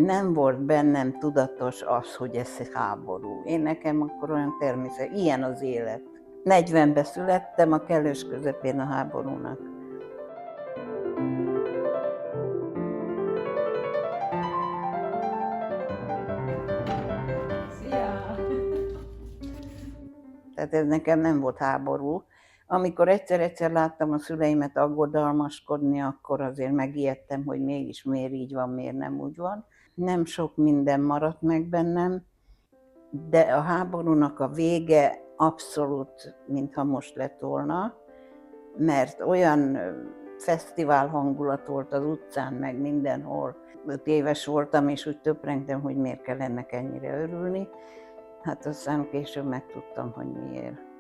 nem volt bennem tudatos az, hogy ez háború. Nekem akkor olyan természet, ilyen az élet. 40-ben születtem, a kellős közepén a háborúnak. Szia! Tehát ez nekem nem volt háború. Amikor egyszer-egyszer láttam a szüleimet aggodalmaskodni, akkor azért megijedtem, hogy mégis miért így van, miért nem úgy van. Nem sok minden maradt meg bennem, de a háborúnak a vége abszolút, mintha most lett volna, mert olyan fesztivál hangulat volt az utcán, meg mindenhol. 5 éves voltam, és úgy töprengtem, hogy miért kell ennek ennyire örülni. Hát aztán később megtudtam, hogy miért.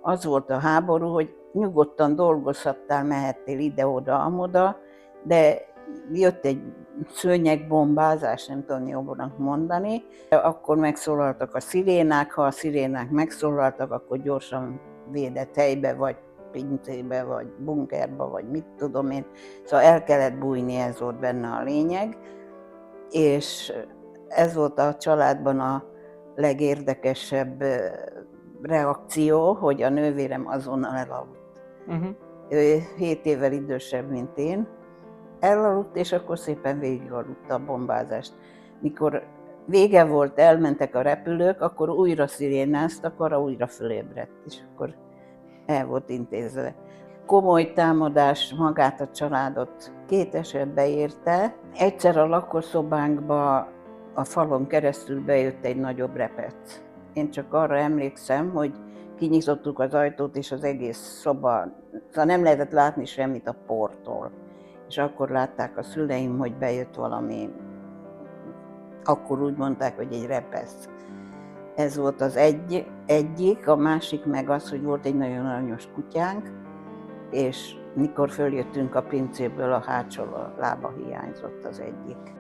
Az volt a háború, hogy nyugodtan dolgozhattál, mehettél ide-oda, amoda, de jött egy szőnyegbombázás, nem tudom jobban mondani, akkor megszólaltak a szirénák, ha a szirénák megszólaltak, akkor gyorsan védett helybe, vagy pincébe, vagy bunkerba, vagy mit tudom én. Szóval el kellett bújni, ez volt benne a lényeg, és ez volt a családban a legérdekesebb reakció, hogy a nővérem azonnal elaludt. Ő 7 évvel idősebb, mint én. Elaludt, és akkor szépen végigaludta a bombázást. Mikor vége volt, elmentek a repülők, akkor újra szirénáztak, arra újra fölébredt, és akkor el volt intézve. Komoly támadás magát a családot 2 esetbe érte. Egyszer a lakosszobánkba a falon keresztül bejött egy nagyobb repec. Én csak arra emlékszem, hogy kinyitottuk az ajtót, és az egész szoba, szóval nem lehetett látni semmit a portól. És akkor látták a szüleim, hogy bejött valami, akkor úgy mondták, hogy egy repesz. Ez volt az egyik, a másik meg az, hogy volt egy nagyon aranyos kutyánk, és mikor följöttünk a pincéből, a hátsó lába hiányzott az egyik.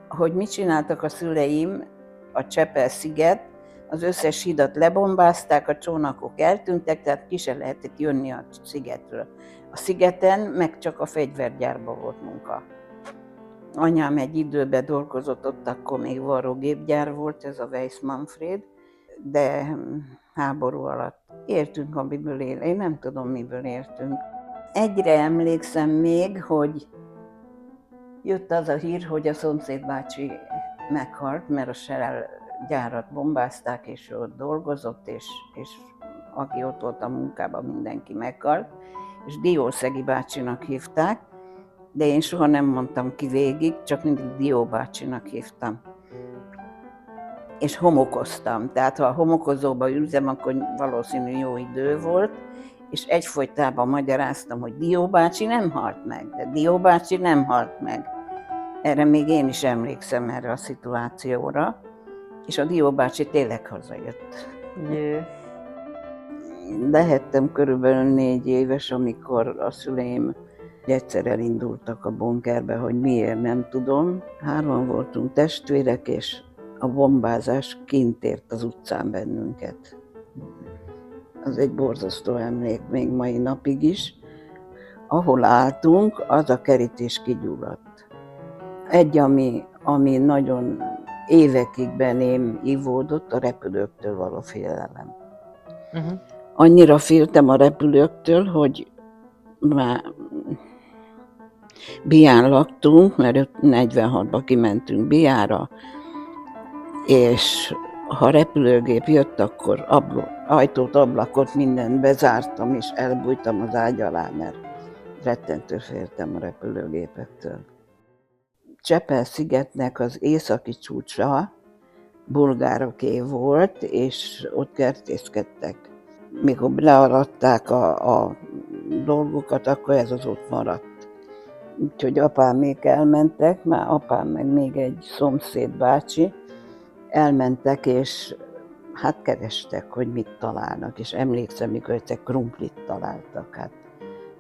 Hogy mit csináltak a szüleim, a Csepel-sziget, az összes hidat lebombázták, a csónakok eltűntek, tehát ki se lehetett jönni a szigetről. A szigeten meg csak a fegyvergyárban volt munka. Anyám egy időben dolgozott ott, akkor még varrógépgyár volt, ez a Weiss Manfred, de háború alatt éltünk, amiből én nem tudom, miből éltünk. Egyre emlékszem még, hogy jött az a hír, hogy a szomszéd bácsi meghalt, mert a Shell gyárat bombázták, és ő ott dolgozott, és aki ott volt a munkában, mindenki meghalt, és Diószegi bácsinak hívták, de én soha nem mondtam ki végig, csak mindig Dió bácsinak hívtam. És homokoztam, tehát ha a homokozóba ültem, akkor valószínű jó idő volt, és egyfolytában magyaráztam, hogy Dió bácsi nem halt meg, de Dió bácsi nem halt meg. Erre még én is emlékszem, erre a szituációra, és a Dió bácsi tényleg hazajött. Lehettem körülbelül 4 éves, amikor a szüleim egyszer elindultak a bunkerbe, hogy miért, nem tudom. 3 voltunk testvérek, és a bombázás kint ért az utcán bennünket. Az egy borzasztó emlék még mai napig is. Ahol álltunk, az a kerítés kigyulladt. Egy, ami nagyon évekig beném ivódott, a repülőktől való félelem. Annyira féltem a repülőktől, hogy már Bián laktunk, mert 46-ba kimentünk Biára, és ha repülőgép jött, akkor ajtót, ablakot, mindent bezártam, és elbújtam az ágy alá, mert rettentő féltem a repülőgépektől. Csepel-szigetnek az északi csúcsa bulgároké volt, és ott kertészkedtek. Mikor learadták a dolgokat, akkor ez az ott maradt. Úgyhogy apámék elmentek, már apám meg még egy szomszéd bácsi, elmentek, és hát kerestek, hogy mit találnak, és emlékszem, mikor egyszer krumplit találtak, hát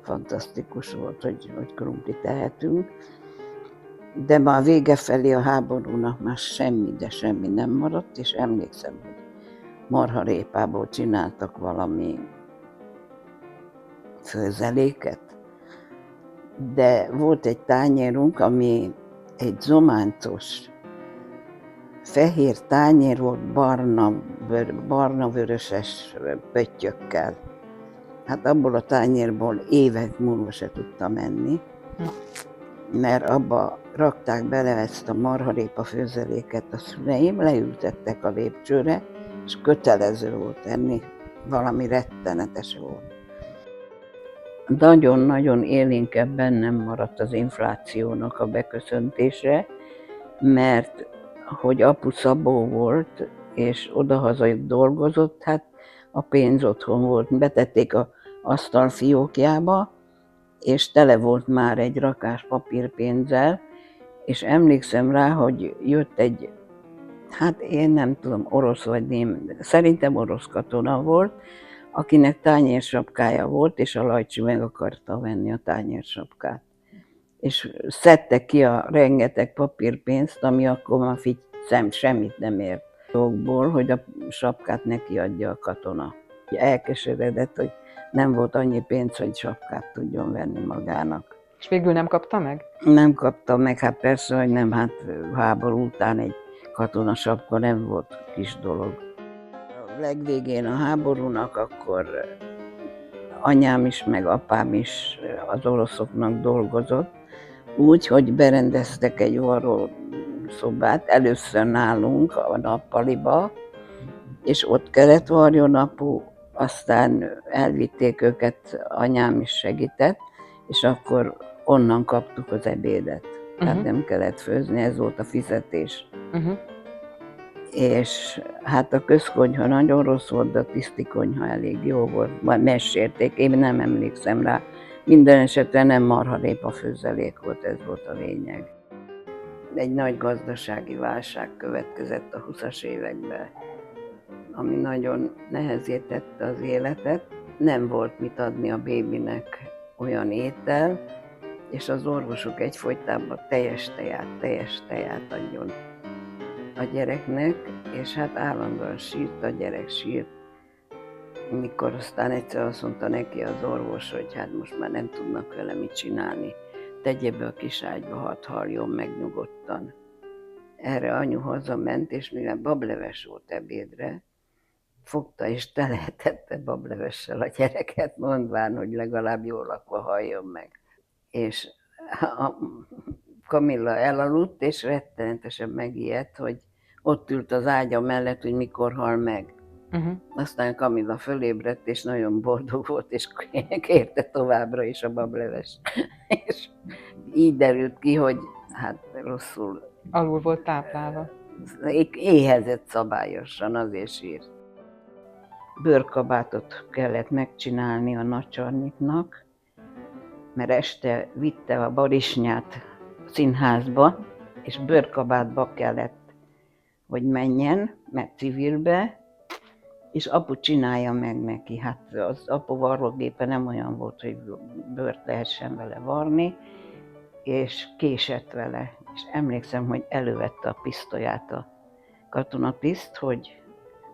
fantasztikus volt, hogy krumplit tehetünk. De már vége felé a háborúnak már semmi, de semmi nem maradt, és emlékszem, hogy marharépából csináltak valami főzeléket, de volt egy tányérunk, ami egy zománcos fehér tányér volt barna-vöröses pöttyökkel. Hát abból a tányérból évek múlva se tudtam enni, mert abba rakták bele ezt a marharépa főzeléket a szüleim, leültettek a lépcsőre, és kötelező volt enni, valami rettenetes volt. Nagyon-nagyon élénkebb bennem maradt az inflációnak a beköszöntése, mert hogy apu szabó volt, és odahaza dolgozott, hát a pénz otthon volt. Betették az asztal fiókjába, és tele volt már egy rakás papírpénzzel, és emlékszem rá, hogy jött egy, hát én nem tudom, orosz vagy német, szerintem orosz katona volt, akinek tányérsapkája volt, és a Lajcsi meg akarta venni a tányérsapkát. És szedte ki a rengeteg papírpénzt, ami akkor már semmit nem ért dolgból, hogy a sapkát neki adja a katona. Elkeseredett, hogy nem volt annyi pénz, hogy sapkát tudjon venni magának. És végül nem kapta meg? Nem kapta meg, hát persze, hogy nem, hát háború után egy katonasapka nem volt kis dolog. A legvégén a háborúnak akkor anyám is, meg apám is az oroszoknak dolgozott, úgy, hogy berendeztek egy varrószobát, először nálunk a nappaliba, és ott kellett varjon apu, aztán elvitték őket, anyám is segített, és akkor onnan kaptuk az ebédet. Tehát nem kellett főzni, ez volt a fizetés. És hát a közkonyha nagyon rossz volt, de a tiszti konyha elég jó volt. Majd mesélték, én nem emlékszem rá. Minden esetre nem marharépa főzelék volt, ez volt a lényeg. Egy nagy gazdasági válság következett a 20-as években, ami nagyon nehezé tette az életet. Nem volt mit adni a bébinek olyan étel, és az orvosok egyfolytában teljes teját adjon a gyereknek, és hát állandóan sírt a gyerek, sírt. Mikor aztán egyszer azt mondta neki az orvos, hogy hát most már nem tudnak vele mit csinálni, tegye be a kis ágyba, hadd haljon meg nyugodtan. Erre anyu hazament, és mivel bableves volt ebédre, fogta és telehetette bablevessel a gyereket, mondván, hogy legalább jól lakva halljon meg. És a Kamilla elaludt, és rettenetesen megijedt, hogy ott ült az ágya mellett, hogy mikor hal meg. Aztán Kamilla fölébredt, és nagyon boldog volt, és kérte továbbra is a bableves. És így derült ki, hogy hát rosszul. Alul volt táplálva. Éhezett szabályosan, azért sírt. Bőrkabátot kellett megcsinálni a nagycsarniknak, mert este vitte a Barisnyát színházba, és bőrkabátba kellett, hogy menjen, mert civilbe, és apu csinálja meg neki. Hát az apu varrógépe nem olyan volt, hogy bőrt lehessen vele varni, és késett vele. És emlékszem, hogy elővette a pisztolyát a katonatiszt, hogy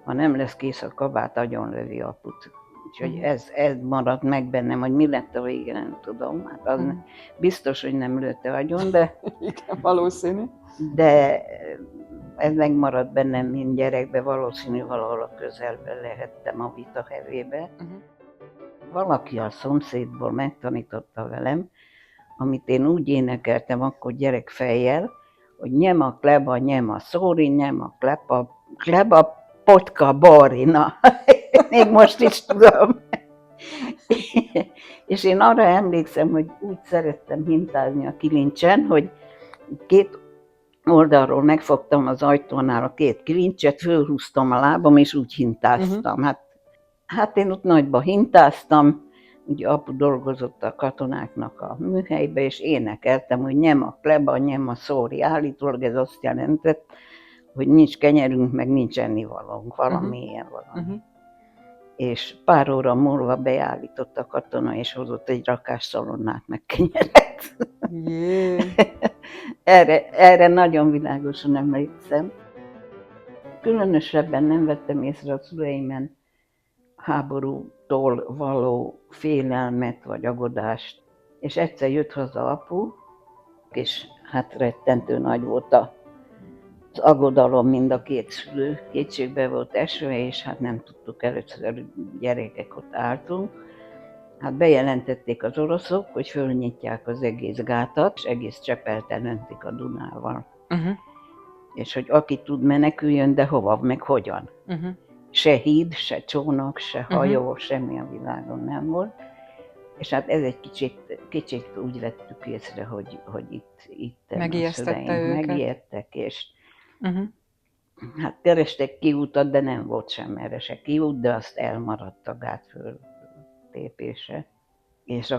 ha nem lesz kész a kabát, agyonlövi aput. Úgyhogy ez maradt meg bennem, hogy mi lett a vége, nem tudom. Hát az biztos, hogy nem lőtte agyon, de... Igen, valószínű. De ez megmaradt bennem, mint gyerekben, valószínű valahol a közelben lehettem a vita hevébe. Valaki a szomszédból megtanította velem, amit én úgy énekeltem akkor gyerekfejjel, hogy nyema, kleba, nyema, szóri, nyema, kleba, potka, barina. Még most is tudom. És én arra emlékszem, hogy úgy szerettem hintázni a kilincsen, hogy két oldalról megfogtam az ajtónál a két kilincset, fölhúztam a lábam, és úgy hintáztam. Hát én ott nagyba hintáztam, ugye apu dolgozott a katonáknak a műhelybe, és énekeltem, hogy nyema, kleba, nyema, szóri. Állítólag ez azt jelentett, hogy nincs kenyerünk, meg nincs ennivalónk, valami ilyen valami. És pár óra múlva beállított a katona, és hozott egy rakás szalonnát, meg kenyeret. Erre nagyon világosan emlékszem. Különösebben nem vettem észre a szüleimen háborútól való félelmet vagy aggodást. És egyszer jött haza apu, és hát rettentő nagy volt a Az aggodalom mind a két szülő kétségbe volt esve, és hát nem tudtuk, először gyerekek ott álltunk. Hát bejelentették az oroszok, hogy fölnyitják az egész gátat, és egész Csepelt elöntik a Dunával. És hogy aki tud, meneküljön, de hova, meg hogyan. Se híd, se csónak, se hajó, semmi a világon nem volt. És hát ez egy kicsit úgy vettük észre, hogy itt Megijesztette őket. megijedtek, és hát kerestek kiútat, de nem volt sem erre se kiút, de azt elmaradt a gát föltépése. És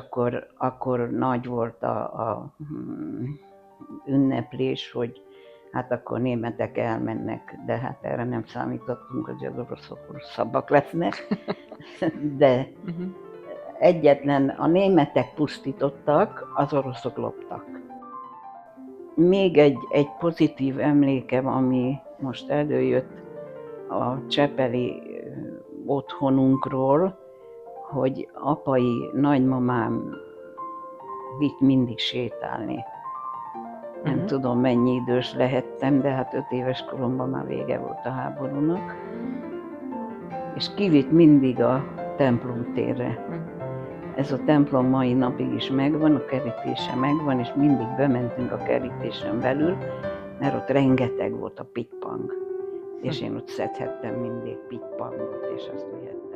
akkor nagy volt a ünneplés, hogy hát akkor németek elmennek, de hát erre nem számítottunk, hogy az oroszok rosszabbak lesznek. De egyetlen a németek pusztítottak, az oroszok loptak. Még egy pozitív emlékem, ami most előjött a csepeli otthonunkról, hogy apai nagymamám vitt mindig sétálni. Nem tudom, mennyi idős lehettem, de hát 5 éves koromban már vége volt a háborúnak. És kivitt mindig a templom térre. Ez a templom mai napig is megvan, a kerítése megvan, és mindig bementünk a kerítésen belül, mert ott rengeteg volt a pitypang. És én ott szedhettem mindig pitypangot, és azt vihettem.